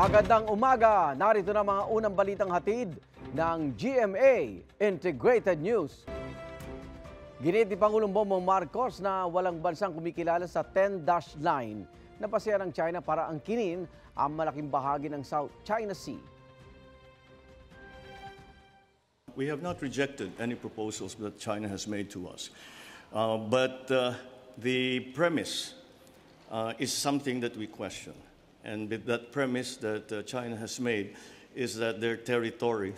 Magandang umaga! Narito na mga unang balitang hatid ng GMA Integrated News. Ginit ni Pangulong Bongbong Marcos na walang bansang kumikilala sa 10-dash line na pasya ng China para angkinin ang malaking bahagi ng South China Sea. We have not rejected any proposals that China has made to us, but the premise is something that we question. And that premise that China has made is that their territory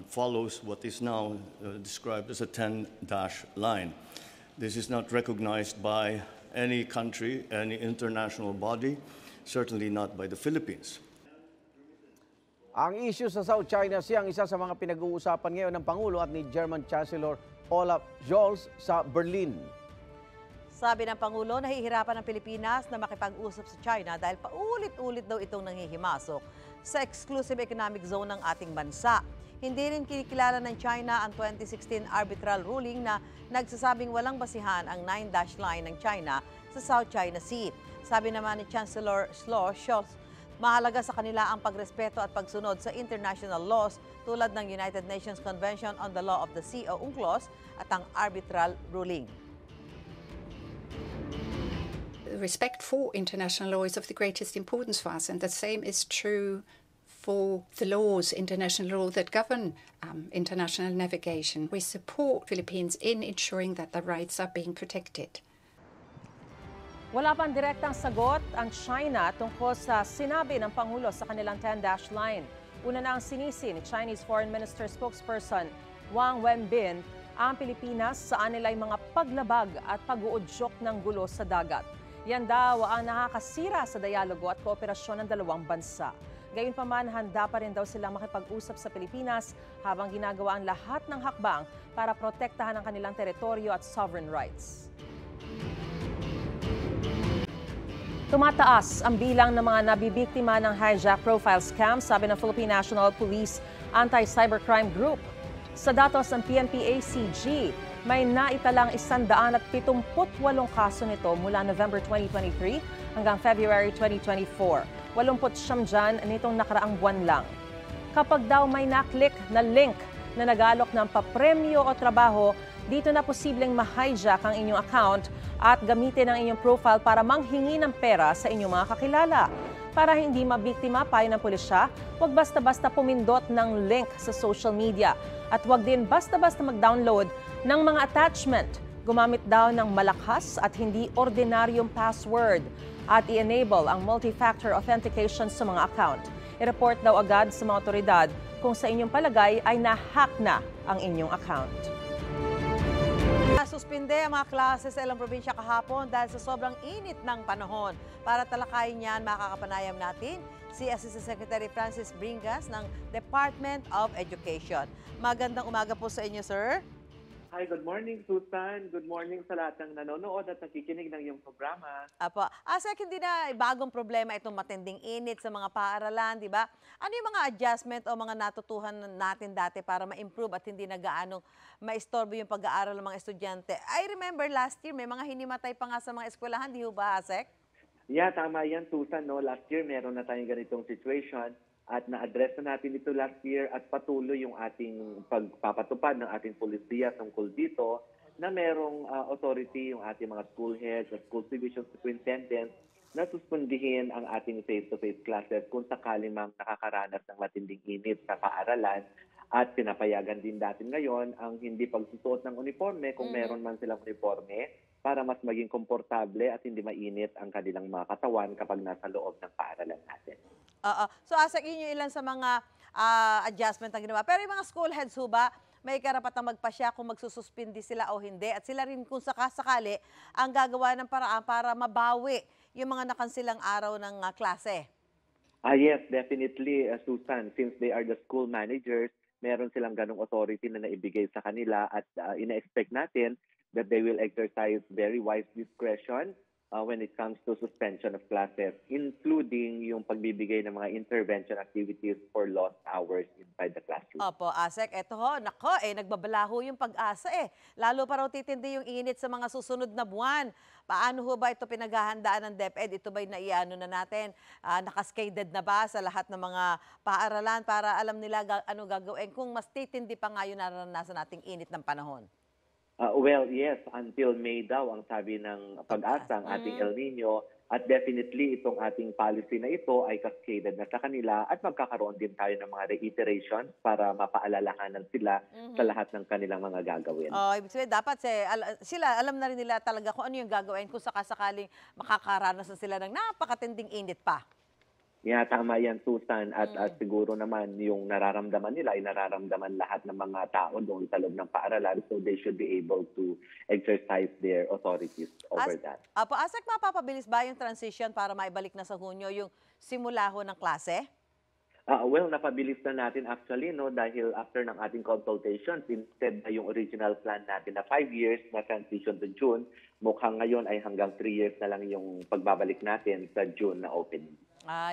follows what is now described as a 10-dash line. This is not recognized by any country, any international body, certainly not by the Philippines. Ang issue sa South China Sea ang isa sa mga pinag-uusapan ngayon ng Pangulo at ni German Chancellor Olaf Scholz sa Berlin. Sabi ng Pangulo, nahihirapan ang Pilipinas na makipag-usap sa China dahil paulit-ulit daw itong nanghihimasok sa exclusive economic zone ng ating bansa. Hindi rin kinikilala ng China ang 2016 arbitral ruling na nagsasabing walang basihan ang 9-dash line ng China sa South China Sea. Sabi naman ni Chancellor Scholz, mahalaga sa kanila ang pagrespeto at pagsunod sa international laws tulad ng United Nations Convention on the Law of the Sea o UNCLOS at ang arbitral ruling. Respect for international law is of the greatest importance for us, and the same is true for the laws, international law that govern international navigation. We support Philippines in ensuring that the rights are being protected. Wala pang direktang sagot ang China tungkol sa sinabi ng Pangulo sa kanilang 10-dash line. Una na ang sinisi ni Chinese Foreign Minister spokesperson Wang Wenbin ang Pilipinas saan nila'y mga paglabag at pag-uudyok ng gulo sa dagat. Yan daw ang nakakasira sa dialogo at kooperasyon ng dalawang bansa. Gayunpaman, handa pa rin daw silang makipag-usap sa Pilipinas habang ginagawa ang lahat ng hakbang para protektahan ang kanilang teritoryo at sovereign rights. Tumataas ang bilang ng mga nabibiktima ng hijack profile scam, sabi ng Philippine National Police Anti-Cybercrime Group. Sa datos ng PNP-ACG, may naitalang 178 kaso nito mula November 2023 hanggang February 2024. 89 dyan nitong nakaraang buwan lang. Kapag daw may naklik na link na nagalok ng papremyo o trabaho, dito na posibleng ma-hijack ang inyong account at gamitin ang inyong profile para manghingi ng pera sa inyong mga kakilala. Para hindi mabiktima, payo ng pulisya, huwag basta-basta pumindot ng link sa social media. At huwag din basta-basta mag-download ng mga attachment. Gumamit daw ng malakas at hindi ordinaryong password. At i-enable ang multi-factor authentication sa mga account. I-report daw agad sa mga otoridad kung sa inyong palagay ay na-hack na ang inyong account. Nasuspinde ang mga klase sa ilang probinsya kahapon dahil sa sobrang init ng panahon. Para talakayin yan, makakapanayam natin si Assistant Secretary Francis Bringas ng Department of Education. Magandang umaga po sa inyo, sir. Hi, good morning, Susan. Good morning sa lahat ng nanonood at nakikinig ng iyong programa. Apo. Asek, hindi na bagong problema itong matinding init sa mga paaralan, di ba? Ano yung mga adjustment o mga natutuhan natin dati para ma-improve at hindi na gaanong maistorbo yung pag-aaral ng mga estudyante? I remember last year, may mga hinimatay pa nga sa mga eskwelahan, di ba, Asek? Yeah, tama yan, Susan. No? Last year, meron na tayong ganitong situation. At na-address na natin ito last year at patuloy yung ating pagpapatupad ng ating polisiya tungkol dito na merong authority yung ating mga school heads at school division superintendents na suspendihin ang ating face-to-face classes kung sakaling nakakaranas ng matinding init sa paaralan. At pinapayagan din natin ngayon ang hindi pagsusuot ng uniforme kung meron man silang uniforme para mas maging komportable at hindi mainit ang kanilang mga katawan kapag nasa loob ng paaralan natin. So, Asek, yun yung ilan sa mga adjustment na ginawa. Pero yung mga school heads ho ba, may karapatang magpasya kung magsususpindi sila o hindi? At sila rin kung sakasakali ang gagawa ng paraan para mabawi yung mga nakansilang araw ng klase? Yes, definitely, Susan. Since they are the school managers, meron silang ganong authority na naibigay sa kanila at ina-expect natin that they will exercise very wise discretion when it comes to suspension of classes, including yung pagbibigay ng mga intervention activities for lost hours inside the classroom. Opo, Asek, eto ho, nako, nagbabalaho yung pag-asa Lalo pa raw titindi yung init sa mga susunod na buwan. Paano ho ba ito pinaghahandaan ng DepEd? Ito ba'y naiano na natin? Nakaskaded na ba sa lahat ng mga paaralan para alam nila ano gagawin kung mas titindi pa nga yung naranasan nating init ng panahon? Well, yes, until May daw ang sabi ng pag-asa, ang ating El Nino, at definitely itong ating policy na ito ay cascaded na sa kanila at magkakaroon din tayo ng mga reiterations para mapaalalahanan sila sa lahat ng kanilang mga gagawin. Ibig sabihin, dapat sila, alam na rin nila talaga kung ano yung gagawin kung sakasakaling makakaranas na sila ng napakatinding init pa. Tama yan, Susan. At siguro naman yung nararamdaman nila ay nararamdaman lahat ng mga tao doon sa loob ng paaralan. So they should be able to exercise their authorities over that. Apo, Asek, mapapabilis ba yung transition para maibalik na sa Hunyo yung simula ho ng klase? Well, napabilis na natin actually, no, dahil after ng ating consultations, instead na yung original plan natin na 5 years na transition to June, mukhang ngayon ay hanggang 3 years na lang yung pagbabalik natin sa June na opening.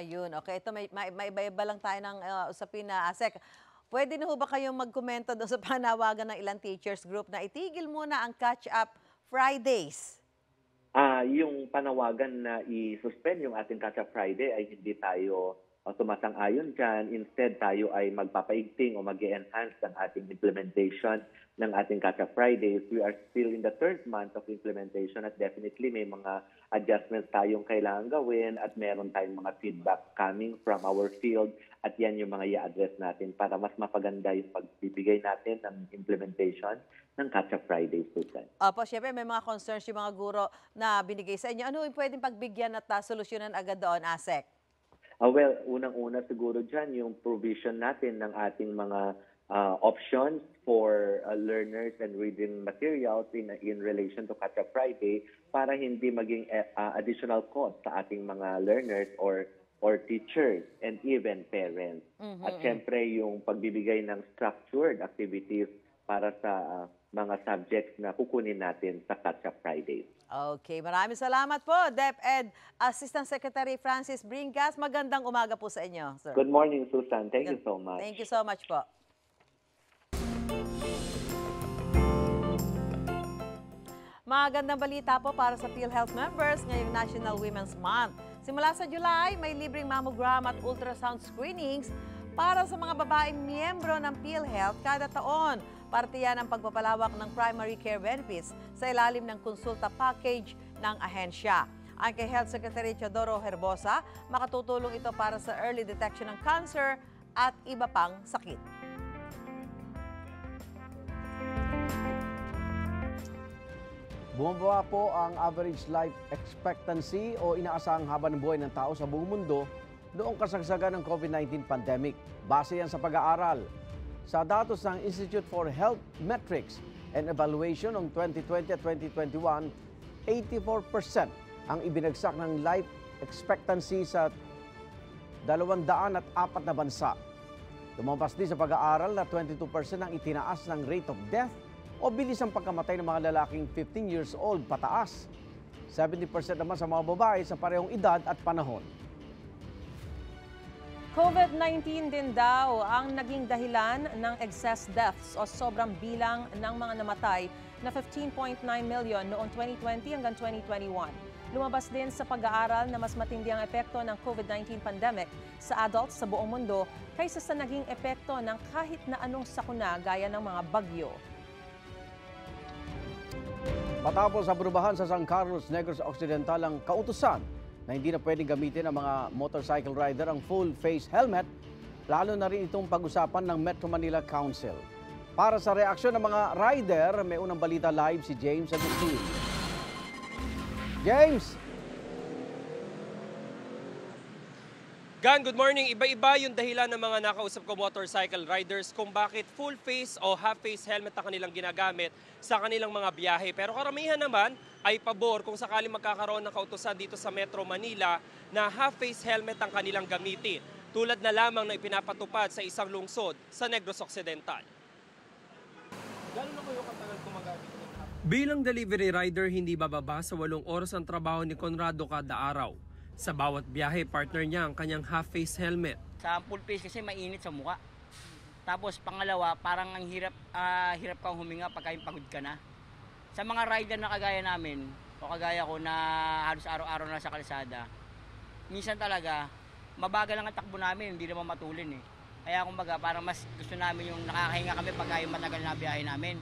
Yun. Okay, ito may iba lang tayo ng usapin na Asek. Pwede na ho ba kayong magkomento doon sa panawagan ng ilang teachers group na itigil muna ang catch-up Fridays? Yung panawagan na i-suspend yung ating catch-up Friday ay hindi tayo sumasang-ayon dyan. Instead, tayo ay magpapaigting o mag-enhance ng ating implementation ng ating catch-up Fridays. We are still in the 3rd month of implementation at definitely may mga adjustments tayong kailangan gawin at meron tayong mga feedback coming from our field at yan yung mga i-address natin para mas mapaganda yung pagbibigay natin ng implementation ng catch-up Fridays. Opo, syempre may mga concerns yung mga guro na binigay sa inyo. Ano yung pwedeng pagbigyan at solusyonan agad doon, Asek? Well, unang-una siguro dyan yung provision natin ng ating mga options for learners and reading materials in relation to Catch-up Friday para hindi maging additional cost sa ating mga learners or teachers and even parents. At syempre yung pagbibigay ng structured activities para sa mga subjects na kukunin natin sa Catch-up Fridays. Okay, maraming salamat po, DepEd Assistant Secretary Francis Bringas. Magandang umaga po sa inyo, sir. Good morning, Susan. Thank you so much. Thank you so much po. Magandang balita po para sa PhilHealth members ngayong National Women's Month. Simula sa July, may libreng mammogram at ultrasound screenings para sa mga babaeng miyembro ng PhilHealth kada taon. Parte yan ang pagpapalawak ng primary care benefits sa ilalim ng konsulta package ng ahensya. Ang kay Health Secretary Teodoro Herbosa, makatutulong ito para sa early detection ng cancer at iba pang sakit. Bumaba po ang average life expectancy o inaasahang haba ng buhay ng tao sa buong mundo noong kasagsagan ng COVID-19 pandemic. Base yan sa pag-aaral. Sa datos ng Institute for Health Metrics and Evaluation noong 2020 at 2021, 84% ang ibinagsak ng life expectancy sa 204 na bansa. Lumampas din sa pag-aaral na 22% ang itinaas ng rate of death o bilis ang pagkamatay ng mga lalaking 15 years old pataas. 70% naman sa mga babae sa parehong edad at panahon. COVID-19 din daw ang naging dahilan ng excess deaths o sobrang bilang ng mga namatay na 15.9 million noong 2020 hanggang 2021. Lumabas din sa pag-aaral na mas matindi ang epekto ng COVID-19 pandemic sa adults sa buong mundo kaysa sa naging epekto ng kahit na anong sakuna gaya ng mga bagyo. Matapos aprubahan sa San Carlos, Negros Occidental ang kautusan na hindi na pwedeng gamitin ng mga motorcycle rider ang full face helmet, lalo na rin itong pag-usapan ng Metro Manila Council. Para sa reaksyon ng mga rider, may unang balita live si James Agustin. James! Gan, good morning. Iba-iba yung dahilan ng mga nakausap ko motorcycle riders kung bakit full face o half face helmet ang kanilang ginagamit sa kanilang mga biyahe. Pero karamihan naman ay pabor kung sakaling magkakaroon ng kautusan dito sa Metro Manila na half face helmet ang kanilang gamitin. Tulad na lamang na ipinapatupad sa isang lungsod sa Negros Occidental. Gano'n na kayo katagal gumagamit ng half face? Bilang delivery rider, hindi bababa sa 8 oras ang trabaho ni Conrado kada araw. Sa bawat biyahe, partner niya ang kanyang half-face helmet. Sa full face kasi mainit sa mukha. Tapos pangalawa, parang ang hirap kang huminga pagka pagod ka na. Sa mga rider na kagaya namin, o kagaya ko na halos araw-araw na sa kalsada, minsan talaga, mabagal lang ang takbo namin, hindi naman matulin eh. Kaya kumbaga, parang mas gusto namin yung nakakahinga kami pagka yung matagal na biyahe namin.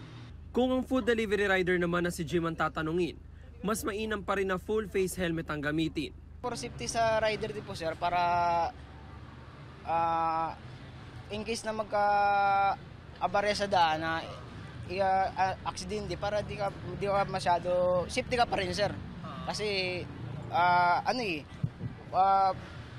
Kung ang food delivery rider naman na si Jim ang tatanungin, mas mainam pa rin na full face helmet ang gamitin. For safety sa rider din po sir, para in case na magka-abarya sa daan na aksidente, para di ka masyado, safety ka pa rin sir. Kasi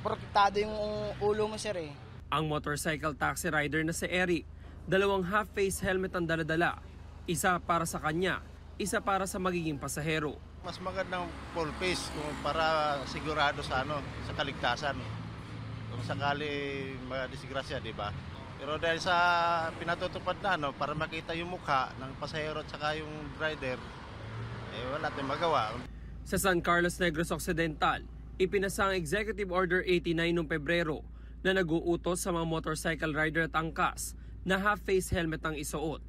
protektado yung ulo mo sir eh. Ang motorcycle taxi rider na si Eric, 2 half-face helmet ang daladala. Isa para sa kanya, isa para sa magiging pasahero. Mas magandang full face kung para sigurado sa sa kaligtasan. Kung sakali madisgrasya, di ba? Pero dahil sa pinatutupad na para makita yung mukha ng pasahero at saka yung rider, wala tayong magawa. Sa San Carlos Negros Occidental, ipinasa ang Executive Order 89 noong Pebrero na nag-uutos sa mga motorcycle rider at angkas na half-face helmet ang isuot.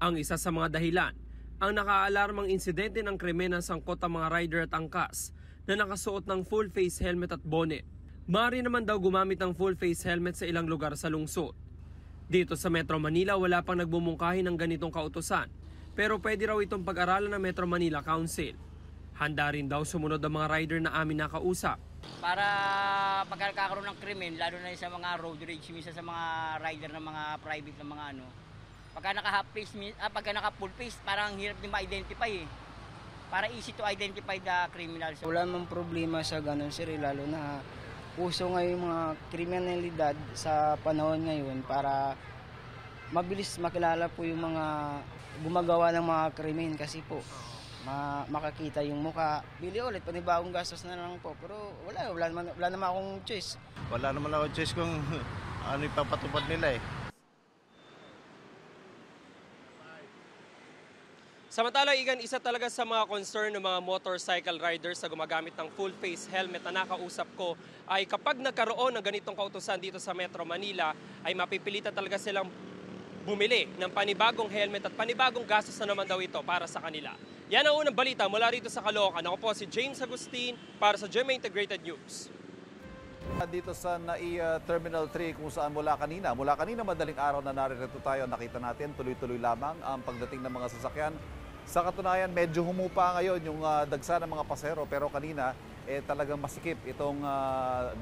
Ang isa sa mga dahilan, ang nakaalarmang insidente ng krimen na sangkot ang mga rider at angkas na nakasuot ng full face helmet at bonnet. Maaari naman daw gumamit ng full face helmet sa ilang lugar sa lungsod. Dito sa Metro Manila, wala pang nagbumungkahi ng ganitong kautusan, pero pwede raw itong pag-aralan ng Metro Manila Council. Handa rin daw sumunod ang mga rider na amin nakausap. Para pagkakaroon ng krimen, lalo na sa mga road rage, minsan sa mga rider ng mga private na mga pagka naka-half face, pagka naka-full face, parang hirap din ma-identify eh. Para easy to identify the criminals. Wala namang problema sa ganun sir, lalo na uso ngayon mga kriminalidad sa panahon ngayon para mabilis makilala po yung mga gumagawa ng mga krimen kasi po makakita yung muka. Bili ulit, panibagong gastos na lang po. Pero wala naman akong choice. Wala naman akong choice kung ano ipapatupad nila eh. Samantala, Igan, isa talaga sa mga concern ng mga motorcycle riders sa gumagamit ng full face helmet na nakausap ko ay kapag nagkaroon ng ganitong kautusan dito sa Metro Manila ay mapipilitan talaga silang bumili ng panibagong helmet at panibagong gastos na naman daw ito para sa kanila. Yan ang unang balita mula rito sa Caloocan. Ako po si James Agustin para sa GMA Integrated News. Dito sa NAIA Terminal 3 kung saan mula kanina madaling araw na naririto tayo, nakita natin tuloy-tuloy lamang ang pagdating ng mga sasakyan. Sa katunayan, medyo humupa ngayon yung dagsa ng mga pasahero pero kanina talagang masikip itong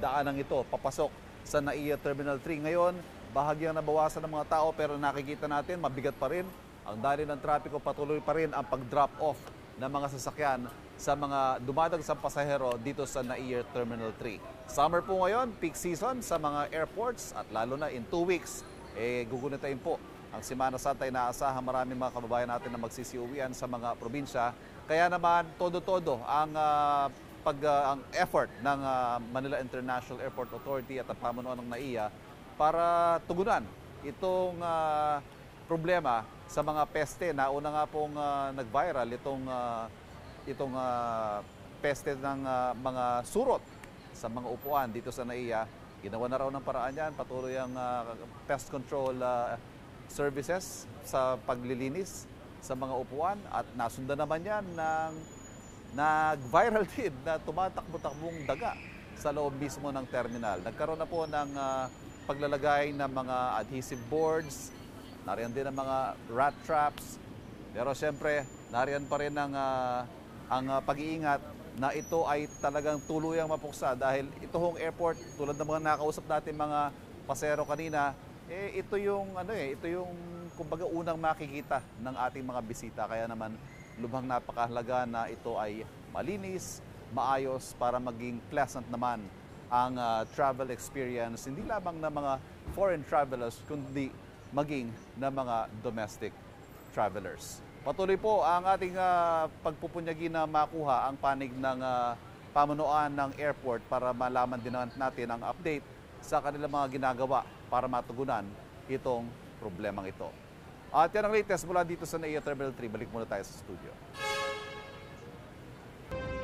daanang ito papasok sa NAIA Terminal 3. Ngayon, bahagyang nabawasan ng mga tao pero nakikita natin mabigat pa rin ang daloy ng trapiko, patuloy pa rin ang pag-drop off ng mga sasakyan sa mga dumadagsang pasahero dito sa NAIA Terminal 3. Summer po ngayon, peak season sa mga airports at lalo na in 2 weeks, gugunitain po ang Semana Santa. Inaasahan maraming mga kababayan natin na magsisiuwian sa mga probinsya. Kaya naman, todo-todo ang effort ng Manila International Airport Authority at ang pamunuan ng NAIA para tugunan itong problema sa mga peste. Nauna nga pong nag-viral itong peste ng mga surot sa mga upuan dito sa NAIA. Ginawa na raw ng paraan yan. Patuloy ang pest control services sa paglilinis sa mga upuan at nasundan naman yan ng nag-viral din na tumatakbo-takbong daga sa loob mismo ng terminal. Nagkaroon na po ng paglalagay ng mga adhesive boards, nariyan din ang mga rat traps, pero siyempre nariyan pa rin ang pag-iingat na ito ay talagang tuluyang mapuksa dahil ito hong airport, tulad ng mga nakausap natin mga pasero kanina, ito yung kumbaga unang makikita ng ating mga bisita. Kaya naman lubhang napakahalaga na ito ay malinis, maayos para maging pleasant naman ang travel experience, hindi lamang ng mga foreign travelers kundi maging ng mga domestic travelers. Patuloy po ang ating pagpupunyagi na makuha ang panig ng pamunuan ng airport para malaman din natin ang update sa kanilang mga ginagawa para matugunan itong problemang ito. At yan ang latest mula dito sa NAIA Terminal 3. Balik muna tayo sa studio.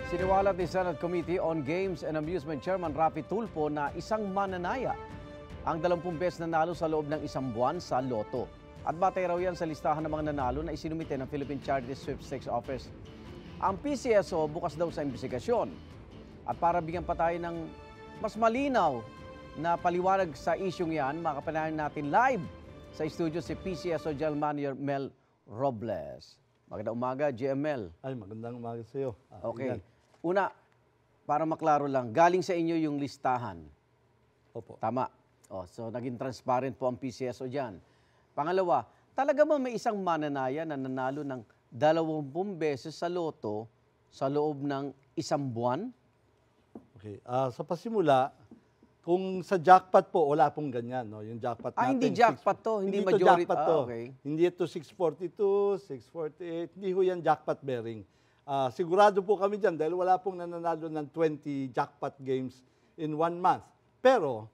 Siniwalat ni Senate Committee on Games and Amusement Chairman Rafi Tulfo na isang mananaya ang 20 beses nanalo sa loob ng isang buwan sa loto. At batay raw yan sa listahan ng mga nanalo na isinumite ng Philippine Charity Sweepstakes Office. Ang PCSO bukas daw sa investigasyon. At para bigyan pa tayo ng mas malinaw na paliwanag sa isyong yan, makapanayan natin live sa studio si PCSO General Manager Mel Robles. Magandang umaga, GML. Ay, magandang umaga sa iyo. Okay. Una, para maklaro lang, galing sa inyo yung listahan. Opo. Tama. So, naging transparent po ang PCSO dyan. Pangalawa, talaga ba may isang mananaya na nanalo ng 20 beses sa loto sa loob ng isang buwan? Okay. Sa pasimula, kung sa jackpot po, wala pong ganyan. No? Yung jackpot natin. Hindi jackpot to, hindi majority. Jackpot to. Okay. Hindi ito 642, 648. Hindi ho yan jackpot bearing. Sigurado po kami dyan dahil wala pong nananalo ng 20 jackpot games in 1 month. Pero,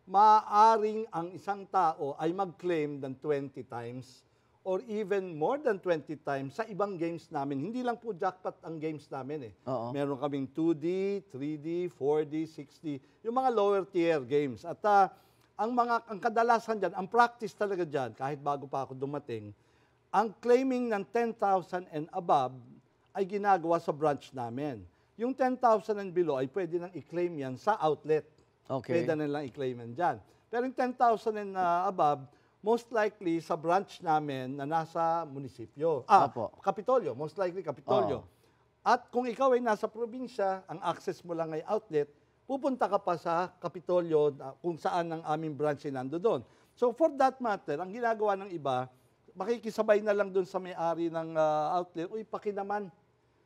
maaaring ang isang tao ay mag-claim ng 20 times or even more than 20 times sa ibang games namin. Hindi lang po jackpot ang games namin eh. Meron kaming 2D, 3D, 4D, 6D, yung mga lower tier games. At ang kadalasan dyan, ang practice talaga dyan, kahit bago pa ako dumating, ang claiming ng 10,000 and above ay ginagawa sa branch namin. Yung 10,000 and below ay pwede nang i-claim yan sa outlet. Okay. Pwede nilang i-claim yan dyan. Pero yung 10,000 and above, most likely sa branch namin na nasa munisipyo. Kapitolyo. Most likely Kapitolyo. At kung ikaw ay nasa probinsya, ang access mo lang ay outlet, pupunta ka pa sa Kapitolyo kung saan ang aming branch ay nandoon. So for that matter, ang ginagawa ng iba, makikisabay na lang doon sa may-ari ng outlet, uy, pakinaman.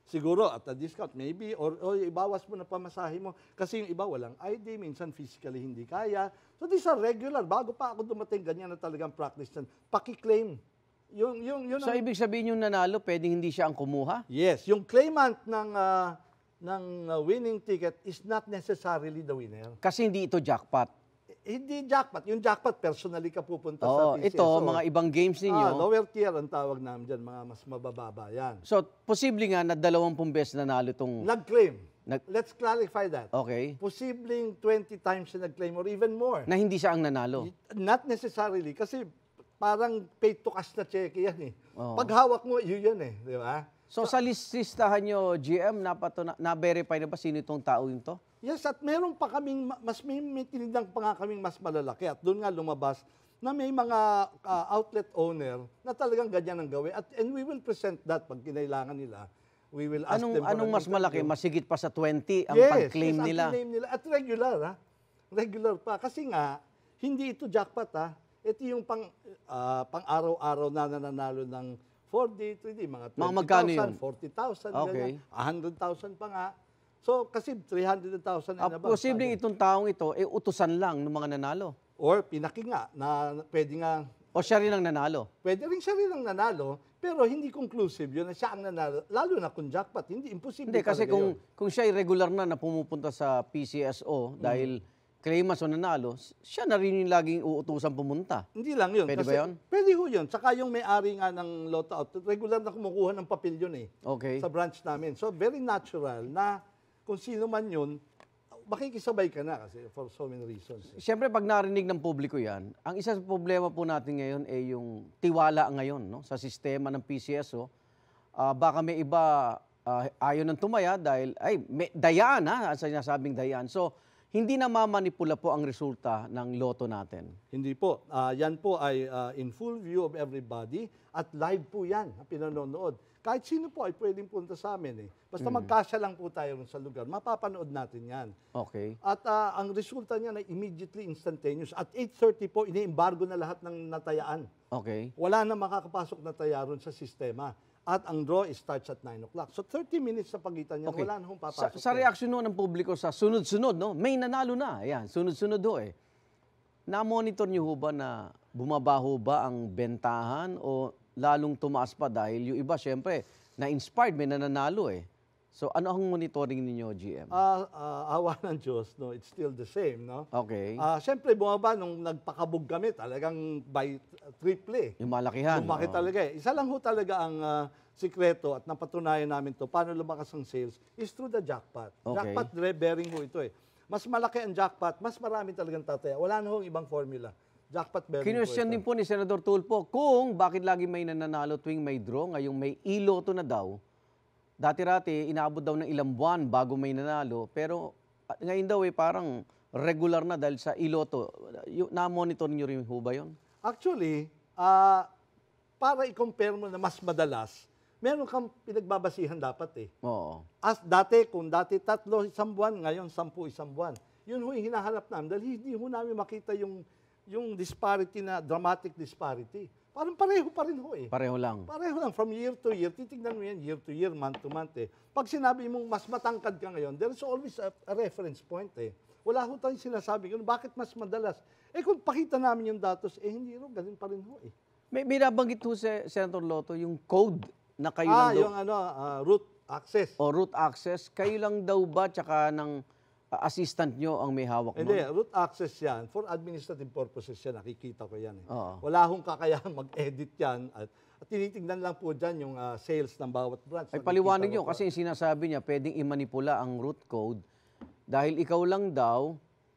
Siguro at a discount, maybe, or ibawas mo na pamasahe mo. Kasi yung iba walang ID, minsan physically hindi kaya. So these are regular. Bago pa ako dumating, ganyan na talagang practice yan. Paki-claim. So ibig sabihin yung nanalo, pwedeng hindi siya ang kumuha? Yes. Yung claimant ng winning ticket is not necessarily the winner. Kasi hindi ito jackpot. Hindi jackpot. Yung jackpot, personally ka pupunta sa PCSO. Ito, mga ibang games ninyo. Lower tier ang tawag namin dyan, mga mas mabababa yan. So, posible nga na 20 beses nanalo itong... Nag-claim. Let's clarify that. Okay. Posibleng 20 times na nag-claim or even more. Na hindi siya ang nanalo? Not necessarily. Kasi parang paid to cash na check yan eh. Pag hawak mo, yun eh. Di ba? So sa listahan nyo, GM, na-verify na ba sino itong tao yun to? Yes, at meron pa kaming, may tinignan pa nga kaming mas malalaki. At doon nga lumabas na may mga outlet owner na talagang ganyan ang gawin. And we will present that pag kinailangan nila. We will ask them. Anong mas malaki? Masigit pa sa 20 ang pag-claim nila? Yes, ang claim nila. At regular, ha? Regular pa. Kasi nga, hindi ito jackpot, ha? Ito yung pang-araw-araw na nananalo ng 4D, 3D, mga 20,000, 40,000, okay. 100,000 pa nga. So, kasi 300,000 and above. Posibleng itong taong ito, utusan lang ng mga nanalo? Or pinakinga na pwede nga... O siya rin ang nanalo? Pwede rin siya rin ang nanalo, pero hindi conclusive yun na siya ang nanalo. Lalo na kung jackpot, hindi imposible. Hindi, kasi kung siya ay regular na pumupunta sa PCSO dahil claimants o nanalo, siya na rin yung laging uutusan pumunta. Hindi lang yun. Pwede kasi, ba yun? Pwede ho yun. Saka yung may-ari nga ng Lotto Out, regular na kumukuha ng papel yun eh. Okay. Sa branch namin. So, very natural na kung sino man yun, makikisabay ka na kasi for so many reasons. Siyempre, pag narinig ng publiko yan, ang isa sa problema po natin ngayon ay yung tiwala ngayon sa sistema ng PCSO. Baka may iba ayaw nang tumaya dahil, may dayaan sa sinasabing dayaan. So, hindi na mamanipula po ang resulta ng loto natin. Hindi po. Yan po ay in full view of everybody at live po yan, pinanonood. Kahit sino po ay pwedeng punta sa amin eh. Basta magkasya lang po tayo sa lugar, mapapanood natin yan. Okay. At ang resulta niya ay immediately instantaneous. At 8:30 po, ini-embargo na lahat ng natayaan. Okay. Wala na makakapasok na tayaron sa sistema. At ang draw starts at 9 o'clock. So 30 minutes sa pagitan niya, wala na hong papasok. Sa reaksyon ng publiko sa sunod-sunod, may nanalo na. Ayan, sunod-sunod eh. Na-monitor niyo ba na bumaba ba ang bentahan o lalong tumaas pa dahil yung iba, syempre, na-inspired, may nananalo eh. So ano ang monitoring ninyo, GM? Awa ng Diyos, no? It's still the same, no? Okay. Syempre, bumaba nung nagpakabog kami, talagang triple. Yung malakihan. Lumaki talaga eh. Isa lang ho talaga ang sikreto at napatunayan namin to paano lumakas ang sales is through the jackpot. Okay. Jackpot bearing ho ito eh. Mas malaki ang jackpot, mas marami talagang tataya. Wala na hong ibang formula. Jackpot bearing Kinwestiyon din po ni Senador Tulfo kung bakit lagi may nananalo tuwing may draw, ngayong may iloto na daw. Dati-rati, inaabot daw ng ilang buwan bago may nanalo, pero ngayon daw parang regular na dahil sa iloto. Na-monitor niyo rin ho ba yun? Actually, para i-compare mo na mas madalas, meron kang pinagbabasihan dapat eh. Oo. As kung dati 3 isang buwan, ngayon 10 isang buwan. Yun ho yung hinahanap namin dahil hindi ho namin makita yung disparity na dramatic disparity. Parang pareho pa rin ho eh. Pareho lang. Pareho lang. From year to year, titignan mo yan year to year, month to month eh. Pag sinabi mong mas matangkad ka ngayon, there is always a reference point eh. Wala ho tayong sinasabi kung bakit mas madalas. Eh kung pakita namin yung datos, eh hindi ro, ganun pa rin ho eh. May nabanggit ho si Senator Lotto yung code na kayo lang daw. Yung root access. O root access. Kayo lang daw ba tsaka ng assistant nyo ang may hawak mo? Hindi, root access yan. For administrative purposes yan, nakikita ko yan eh. Oo. Wala hong kakayahan mag-edit yan. At tinitingnan lang po dyan yung sales ng bawat branch. Ay paliwanag nyo kasi yung sinasabi niya pwedeng imanipula ang root code dahil ikaw lang daw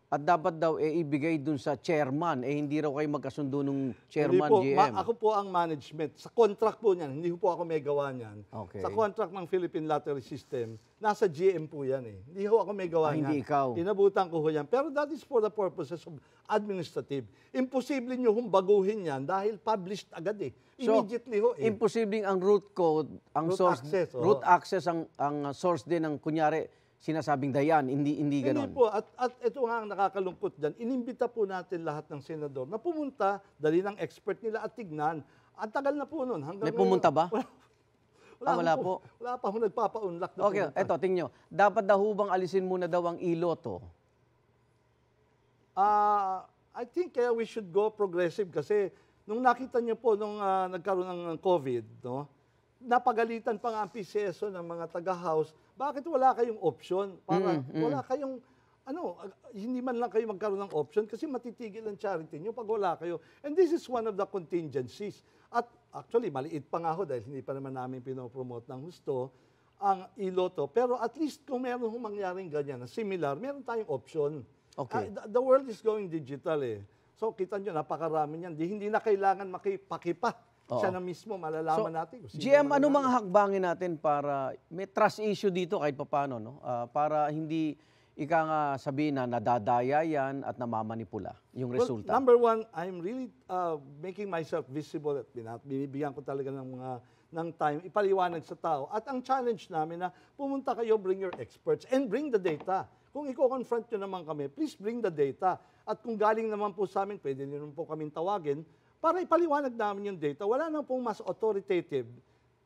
at dapat daw ibigay dun sa chairman. Hindi raw kayo magkasundo nung chairman, hindi po, GM. Ako po ang management. Sa contract po niyan, hindi po ako may gawa niyan. Okay. Sa contract ng Philippine Lottery System, nasa GM po yan eh. Hindi ho ako may gawa niyan. Hindi ikaw. Inabutan ko ho yan. Pero that is for the purposes of administrative. Imposible nyo hong baguhin yan dahil published agad eh. Immediately ho eh. Imposibleng ang root code, ang Root source, access, oo. root access ang source din ng kunyari sinasabing dayan, hindi ganon. Hindi po. At ito nga ang nakakalungkot dyan. Inimbita po natin lahat ng senador na pumunta, dali ng expert nila at tignan. Ang tagal na po nun. Hanggang May pumunta ba? Wala po. Wala pa akong nagpapa-unlock na Okay, pumunta. eto, tingnan nyo. Dapat daw bang alisin muna daw ang iloto? I think kaya we should go progressive kasi nung nakita niyo po nung nagkaroon ng COVID, no? Napagalitan pa nga ang PCSO ng mga taga-house, bakit wala kayong option? Para wala kayong, hindi man lang kayo magkaroon ng option kasi matitigil ang charity nyo pag wala kayo. And this is one of the contingencies. At actually, maliit pa nga ho dahil hindi pa naman namin pinopromote ng gusto ang iloto. Pero at least kung meron mangyaring ganyan na similar, meron tayong option. Okay. The world is going digital eh. So kita nyo, napakarami niyan. Hindi na kailangan makipakipa. Siya na mismo, malalaman natin. GM, ano mga hakbangin natin para may trust issue dito kahit paano, no? Para hindi ika nga sabihin na nadadaya yan at namamanipula yung resulta? Number one, I'm really making myself visible at binibigyan ko talaga ng time, ipaliwanag sa tao. At ang challenge namin na pumunta kayo, bring your experts and bring the data. Kung i-confront nyo naman kami, please bring the data. At kung galing naman po sa amin, pwede nyo naman po kaming tawagin para ipaliwanag namin yung data. Wala na pong mas authoritative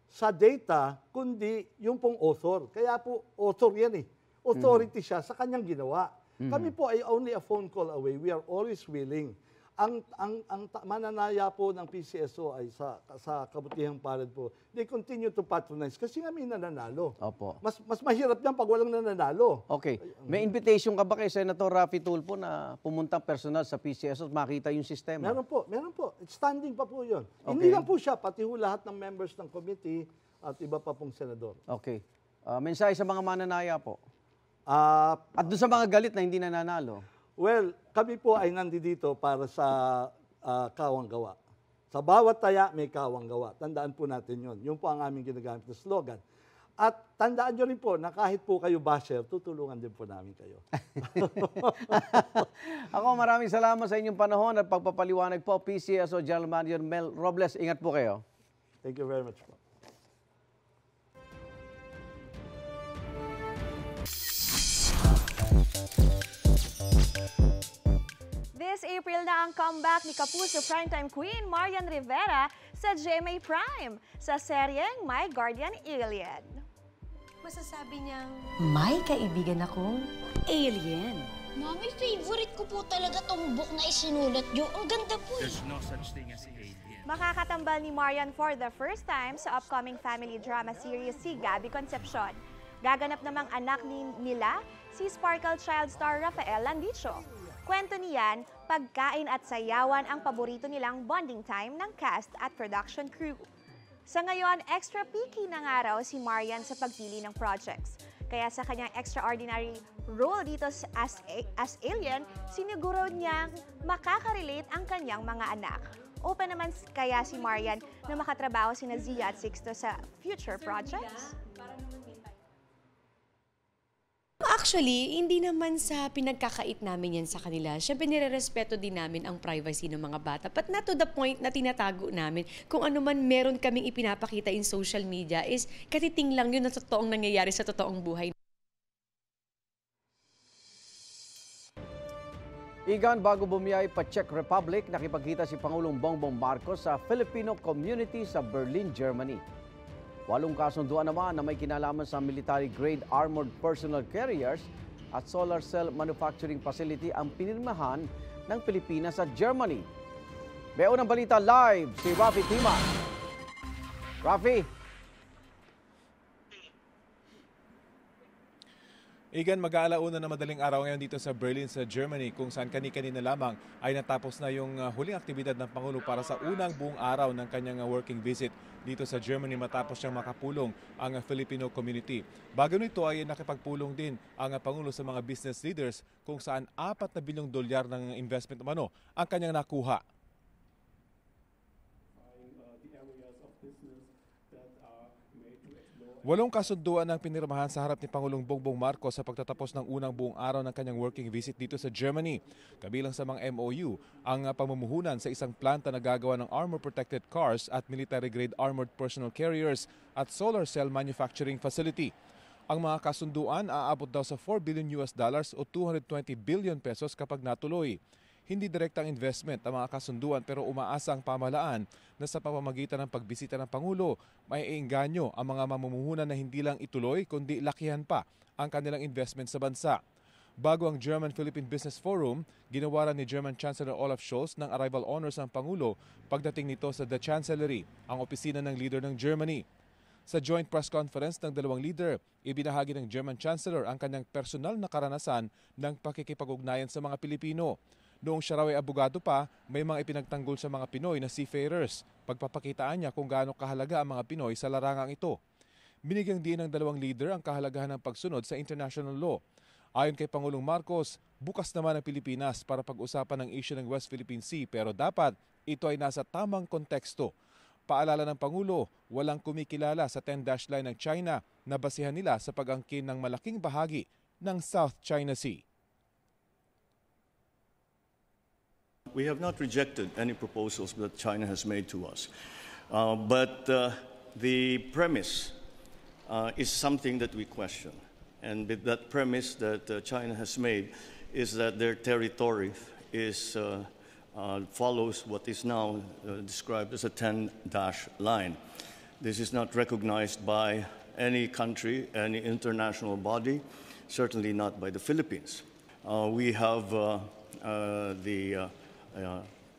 sa data, kundi yung pong author. Kaya po, author yan eh. Authority siya sa kanyang ginawa. Kami po ay only a phone call away. We are always willing. Ang mananaya po ng PCSO ay sa kabutihang palad po, they continue to patronize kasi nga may nananalo. Opo. Mas mahirap yan pag walang nananalo. Okay. May invitation ka ba kay Senator Raffy Tulfo na pumuntang personal sa PCSO at makita yung sistema? Meron po. It's standing pa po yun. Okay. Hindi lang po siya, pati ho lahat ng members ng committee at iba pa pong senador. Okay. Mensahe sa mga mananaya po. At doon sa mga galit na hindi nananalo. Well, kami po ay nandito para sa kawang gawa. Sa bawat taya, may kawang gawa. Tandaan po natin yun. Yun po ang aming ginagamit na slogan. At tandaan nyo rin po na kahit po kayo basher, tutulungan din po namin kayo. Ako, maraming salamat sa inyong panahon at pagpapaliwanag po. PCSO General Manager Mel Robles, ingat po kayo. Thank you very much po. This April na ang comeback ni Kapuso Primetime Queen Marian Rivera sa GMA Prime sa seryeng My Guardian Alien. Masasabi niyang, may kaibigan akong alien. Mami, favorite ko po talaga tong book na isinulat niyo. Ang ganda po eh. There's no such thing as alien. Makakatambal ni Marian for the first time sa upcoming family drama series si Gabby Concepcion. Gaganap namang anak nila si Sparkle Child star Rafael Landicho. Kwento niyan, pagkain at sayawan ang paborito nilang bonding time ng cast at production crew. Sa ngayon, extra picky na nga raw si Marian sa pagpili ng projects. Kaya sa kanyang extraordinary role dito as alien, siniguro niyang makaka-relate ang kanyang mga anak. Open naman kaya si Marian na makatrabaho sina Zia at Sixto sa future projects? Actually, hindi naman sa pinagkakait namin yan sa kanila. Siyempre, nire-respeto din namin ang privacy ng mga bata. But not to the point na tinatago namin. Kung ano man meron kaming ipinapakita in social media is katiting lang yun na totoong nangyayari sa totoong buhay. Igan, bago bumiyay pa Czech Republic, nakipagkita si Pangulong Bongbong Marcos sa Filipino community sa Berlin, Germany. 8 kasunduan naman na may kinalaman sa military-grade armored personnel carriers at solar cell manufacturing facility ang pinirmahan ng Pilipinas at Germany. May unang balita live si Rafi Tima. Rafi. Igan, mag-aalauna na madaling araw ngayon dito sa Berlin sa Germany kung saan kani-kanina lamang ay natapos na yung huling aktibidad ng Pangulo para sa unang buong araw ng kanyang working visit dito sa Germany matapos siyang makapulong ang Filipino community. Bago nito ay nakipagpulong din ang Pangulo sa mga business leaders kung saan $4 na bilyong ng investment umano ang kanyang nakuha. Walong kasunduan ang pinirmahan sa harap ni Pangulong Bongbong Marcos sa pagtatapos ng unang buong araw ng kanyang working visit dito sa Germany. Kabilang sa mga MOU ang pamumuhunan sa isang planta na gagawa ng armor-protected cars at military-grade armored personnel carriers at solar cell manufacturing facility. Ang mga kasunduan aabot daw sa $4 billion o 220 billion pesos kapag natuloy. Hindi direktang investment ang mga kasunduan pero umaasa ang pamahalaan na sa pamamagitan ng pagbisita ng Pangulo, may iengganyo ang mga mamumuhunan na hindi lang ituloy kundi lakihan pa ang kanilang investment sa bansa. Bago ang German-Philippine Business Forum, ginawaran ni German Chancellor Olaf Scholz ng arrival honors ang Pangulo pagdating nito sa The Chancellery, ang opisina ng leader ng Germany. Sa joint press conference ng dalawang leader, ibinahagi ng German Chancellor ang kanyang personal na karanasan ng pakikipag-ugnayan sa mga Pilipino. Noong siya raw ay abogado pa, may mga ipinagtanggol sa mga Pinoy na seafarers. Pagpapakitaan niya kung gaano kahalaga ang mga Pinoy sa larangang ito. Binigyang din ng dalawang leader ang kahalagahan ng pagsunod sa international law. Ayon kay Pangulong Marcos, bukas naman ang Pilipinas para pag-usapan ng issue ng West Philippine Sea pero dapat ito ay nasa tamang konteksto. Paalala ng Pangulo, walang kumikilala sa 10-dash line ng China na basihan nila sa pag-angkin ng malaking bahagi ng South China Sea. We have not rejected any proposals that China has made to us. But the premise is something that we question. And with that premise that China has made is that their territory is, follows what is now described as a 10-dash line. This is not recognized by any country, any international body, certainly not by the Philippines. We have the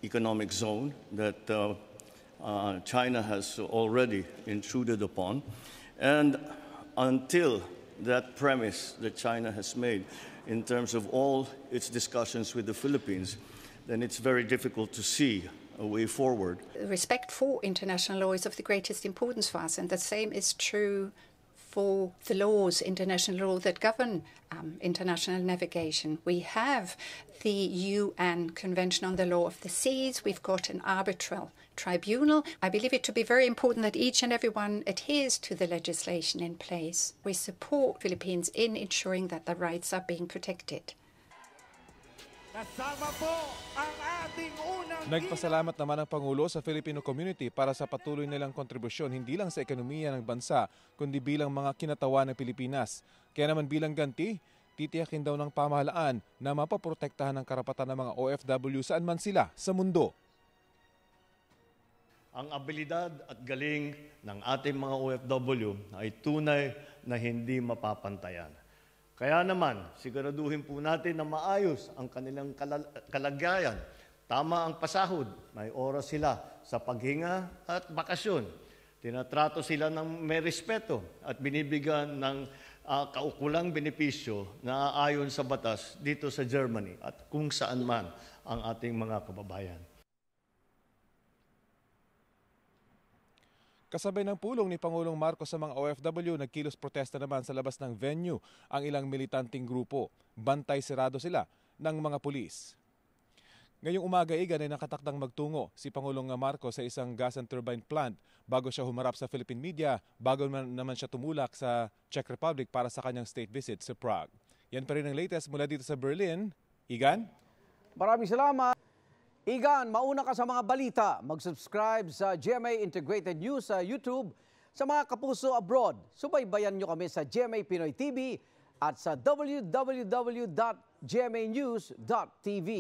economic zone that China has already intruded upon. And until that premise that China has made in terms of all its discussions with the Philippines, then it's very difficult to see a way forward. Respect for international law is of the greatest importance for us, and the same is true for the laws, international law that govern international navigation. We have the UN Convention on the Law of the Seas. We've got an arbitral tribunal. I believe it to be very important that each and everyone adheres to the legislation in place. We support Philippines in ensuring that the rights are being protected. Kasama po ang ating unang Nagpasalamat naman ang Pangulo sa Filipino community para sa patuloy nilang kontribusyon hindi lang sa ekonomiya ng bansa kundi bilang mga kinatawan ng Pilipinas. Kaya naman bilang ganti, titiyakin daw ng pamahalaan na mapaprotektahan ang karapatan ng mga OFW saan man sila sa mundo. Ang abilidad at galing ng ating mga OFW ay tunay na hindi mapapantayan. Kaya naman, siguraduhin po natin na maayos ang kanilang kalagayan. Tama ang pasahod, may oras sila sa paghinga at bakasyon. Tinatrato sila ng may respeto at binibigyan ng kaukulang benepisyo na ayon sa batas dito sa Germany at kung saan man ang ating mga kababayan. Kasabay ng pulong ni Pangulong Marcos sa mga OFW, nagkilos protesta naman sa labas ng venue ang ilang militanting grupo. Bantay sirado sila ng mga pulis. Ngayong umaga, Igan, ay nakatakdang magtungo si Pangulong Marcos sa isang gas and turbine plant bago siya humarap sa Philippine media, bago naman siya tumulak sa Czech Republic para sa kanyang state visit sa Prague. Yan pa rin ang latest mula dito sa Berlin. Igan? Maraming salamat. Igan, mauna ka sa mga balita. Mag-subscribe sa GMA Integrated News sa YouTube. Sa mga kapuso abroad, subaybayan nyo kami sa GMA Pinoy TV at sa www.gmanews.tv.